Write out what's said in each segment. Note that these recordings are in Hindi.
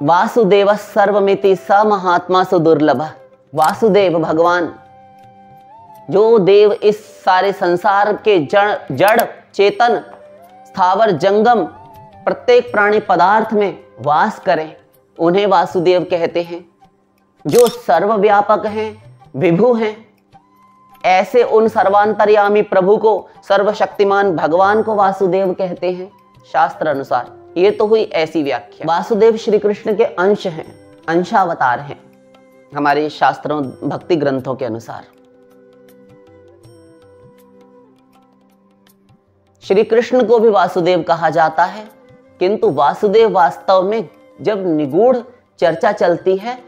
वासुदेव सर्वमिति स महात्मा सुदुर्लभ। वासुदेव भगवान, जो देव इस सारे संसार के जड़ चेतन स्थावर जंगम प्रत्येक प्राणी पदार्थ में वास करें, उन्हें वासुदेव कहते हैं। जो सर्वव्यापक हैं, विभु हैं, ऐसे उन सर्वांतर्यामी प्रभु को, सर्वशक्तिमान भगवान को वासुदेव कहते हैं शास्त्र अनुसार। ये तो हुई ऐसी व्याख्या। वासुदेव श्री कृष्ण के अंश हैं, अंशावतार हैं हमारे शास्त्रों भक्ति ग्रंथों के अनुसार। श्री कृष्ण को भी वासुदेव कहा जाता है, किंतु वासुदेव वास्तव में जब निगूढ़ चर्चा चलती है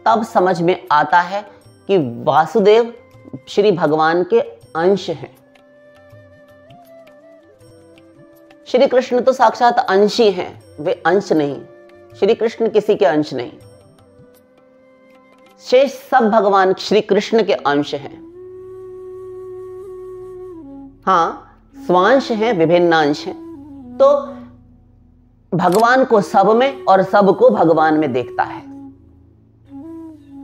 तब समझ में आता है कि वासुदेव श्री भगवान के अंश हैं। श्री कृष्ण तो साक्षात अंशी हैं, वे अंश नहीं। श्री कृष्ण किसी के अंश नहीं, शेष सब भगवान श्री कृष्ण के अंश हैं। हाँ, स्वांश हैं, विभिन्नांश हैं। तो भगवान को सब में और सब को भगवान में देखता है।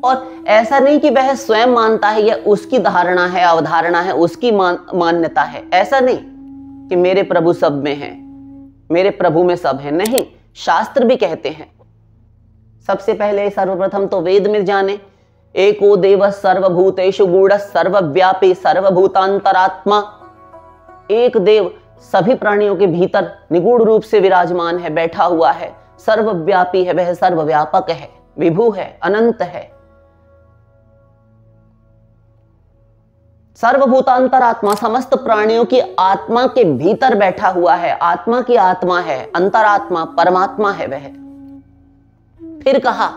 और ऐसा नहीं कि वह स्वयं मानता है, यह उसकी धारणा है, अवधारणा है, उसकी मान्यता है। ऐसा नहीं कि मेरे प्रभु सब में हैं, मेरे प्रभु में सब है। नहीं, शास्त्र भी कहते हैं। सबसे पहले सर्वप्रथम तो वेद में जाने, एको देव सर्वभूतेषु गूढ़ सर्वव्यापी सर्वभूतांतरात्मा। एक देव सभी प्राणियों के भीतर निगूढ़ रूप से विराजमान है, बैठा हुआ है, सर्वव्यापी है, वह सर्वव्यापक है, विभु है, अनंत है, सर्वभूतांतरात्मा, समस्त प्राणियों की आत्मा के भीतर बैठा हुआ है, आत्मा की आत्मा है, अंतरात्मा परमात्मा है वह। फिर कहा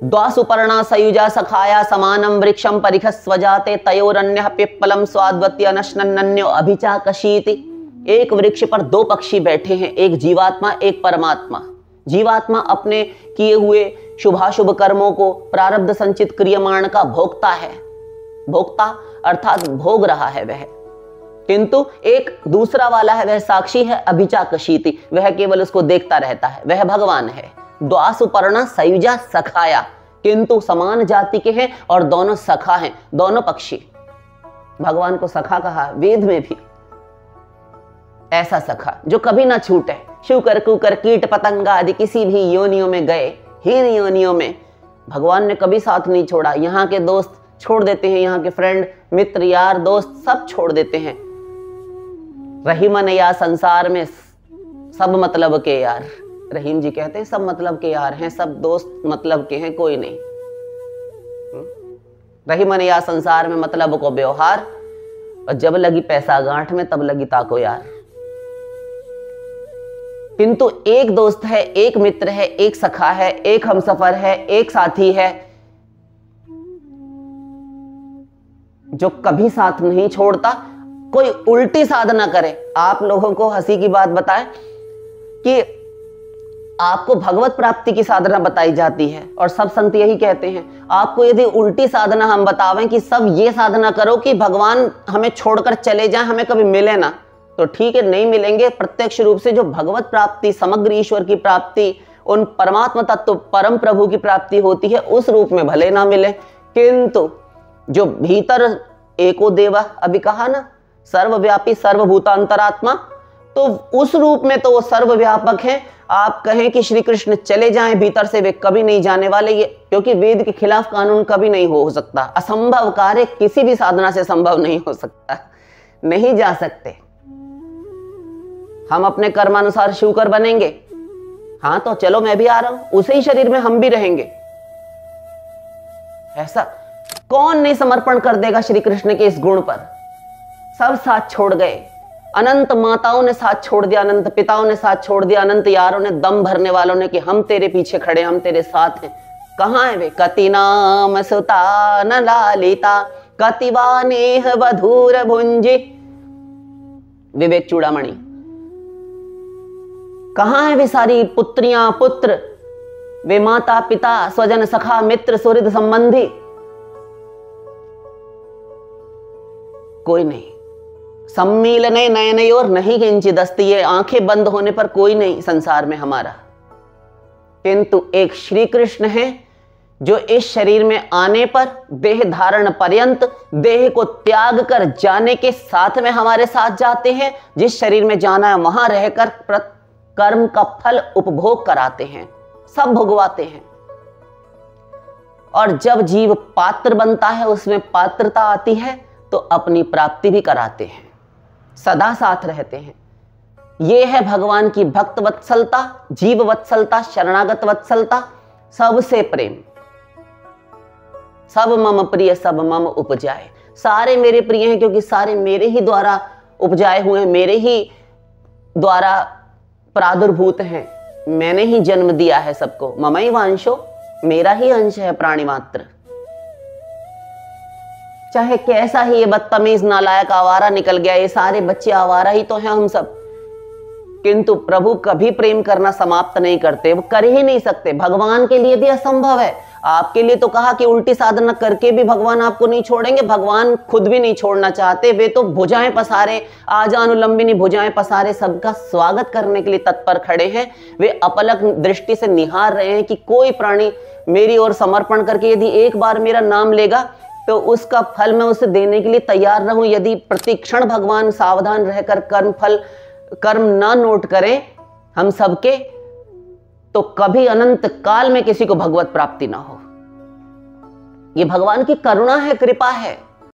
द्वासुपर्णा सयुजा सखाया समानम वृक्षम परिखस्वजाते तयोरन्यः पिप्पलम स्वाद्वत्य नश्नन्न्यो अभिचाकशीति। एक वृक्ष पर दो पक्षी बैठे हैं, एक जीवात्मा, एक परमात्मा। जीवात्मा अपने किए हुए शुभाशुभ कर्मों को प्रारब्ध संचित क्रियमाण का भोक्ता है, भोक्ता अर्थात भोग रहा है वह। किंतु एक दूसरा वाला है, वह साक्षी है, अभिचाकशीति, वह केवल उसको देखता रहता है, वह भगवान है। द्वासुपर्णा सयुजा सखाया, किंतु समान जाति के हैं और दोनों सखा हैं, दोनों पक्षी। भगवान को सखा कहा वेद में भी। ऐसा सखा जो कभी ना छूटे। शुकर कुकर कीट पतंगा आदि किसी भी योनियों में गए, हीन योनियों में भगवान ने कभी साथ नहीं छोड़ा। यहाँ के दोस्त छोड़ देते हैं, यहाँ के फ्रेंड मित्र यार दोस्त सब छोड़ देते हैं। रहीमन या संसार में सब मतलब के यार, रहीम जी कहते हैं सब मतलब के यार हैं, सब दोस्त मतलब के हैं, कोई नहीं। रहीमन या संसार में मतलब को व्यवहार, और जब लगी पैसा गांठ में तब लगी ताको यार। किंतु एक दोस्त है, एक मित्र है, एक सखा है, एक हमसफर है, एक साथी है जो कभी साथ नहीं छोड़ता। कोई उल्टी साधना करे। आप लोगों को हंसी की बात बताएं कि आपको भगवत प्राप्ति की साधना बताई जाती है और सब संत यही कहते हैं, आपको यदि उल्टी साधना हम बतावें कि सब ये साधना करो कि भगवान हमें छोड़कर चले जाएं, हमें कभी मिले ना, तो ठीक है, नहीं मिलेंगे। प्रत्यक्ष रूप से जो भगवत प्राप्ति, समग्र ईश्वर की प्राप्ति, उन परमात्मा तत्व परम प्रभु की प्राप्ति होती है, उस रूप में भले ना मिले, किंतु जो भीतर एको देवा अभी कहा ना, सर्वव्यापी सर्वभूतांतरात्मा, तो उस रूप में तो वो सर्वव्यापक है। आप कहें कि श्री कृष्ण चले जाएं भीतर से, वे कभी नहीं जाने वाले, ये क्योंकि वेद के खिलाफ कानून कभी नहीं हो सकता। असंभव कार्य किसी भी साधना से संभव नहीं हो सकता, नहीं जा सकते। हम अपने कर्मानुसार शिवकर बनेंगे, हाँ तो चलो मैं भी आ रहा हूं, उसे ही शरीर में हम भी रहेंगे। ऐसा कौन नहीं समर्पण कर देगा श्री कृष्ण के इस गुण पर। सब साथ छोड़ गए, अनंत माताओं ने साथ छोड़ दिया, अनंत पिताओं ने साथ छोड़ दिया, अनंत यारों ने, दम भरने वालों ने कि हम तेरे पीछे खड़े, हम तेरे साथ हैं। कहां है वे? कति नाम सुता न लालिता कतिवा नेह वधूर भुंजी। विवेक चूड़ामणि। कहां है वे सारी पुत्रियां पुत्र, वे माता पिता स्वजन सखा मित्र सुहृद संबंधी? कोई नहीं। सम्मीलने नयनयोर नहीं किंचिदस्ति, ये आंखें बंद होने पर कोई नहीं संसार में हमारा। किंतु एक श्री कृष्ण है जो इस शरीर में आने पर देह धारण पर्यंत देह को त्याग कर जाने के साथ में हमारे साथ जाते हैं। जिस शरीर में जाना है वहां रहकर कर्म का फल उपभोग कराते हैं, सब भुगवाते हैं। और जब जीव पात्र बनता है, उसमें पात्रता आती है, तो अपनी प्राप्ति भी कराते हैं, सदा साथ रहते हैं। ये है भगवान की भक्त वत्सलता, जीव वत्सलता, शरणागत वत्सलता, सबसे प्रेम। सब मम प्रिय सब मम उपजाए, सारे मेरे प्रिय हैं क्योंकि सारे मेरे ही द्वारा उपजाए हुए हैं, मेरे ही द्वारा प्रादुर्भूत हैं, मैंने ही जन्म दिया है सबको। ममई वांशो, मेरा ही अंश है प्राणी मात्र। चाहे कैसा ही ये बदतमीज नालायक आवारा निकल गया, ये सारे बच्चे आवारा ही तो हैं हम सब, किंतु प्रभु कभी प्रेम करना समाप्त नहीं करते, वो कर ही नहीं सकते। भगवान के लिए भी असंभव है, आपके लिए तो कहा कि उल्टी साधना करके भी भगवान आपको नहीं छोड़ेंगे, भगवान खुद भी नहीं छोड़ना चाहते। वे तो भुजाएं पसारे, आजानुलंबिनी भुजाएं पसारे सबका स्वागत करने के लिए तत्पर खड़े हैं। वे अपलक दृष्टि से निहार रहे हैं कि कोई प्राणी मेरी ओर समर्पण करके यदि एक बार मेरा नाम लेगा तो उसका फल मैं उसे देने के लिए तैयार रहूं। यदि प्रतिक्षण भगवान सावधान रहकर कर्म ना नोट करें हम सबके, तो कभी अनंत काल में किसी को भगवत प्राप्ति ना हो। ये भगवान की करुणा है, कृपा है।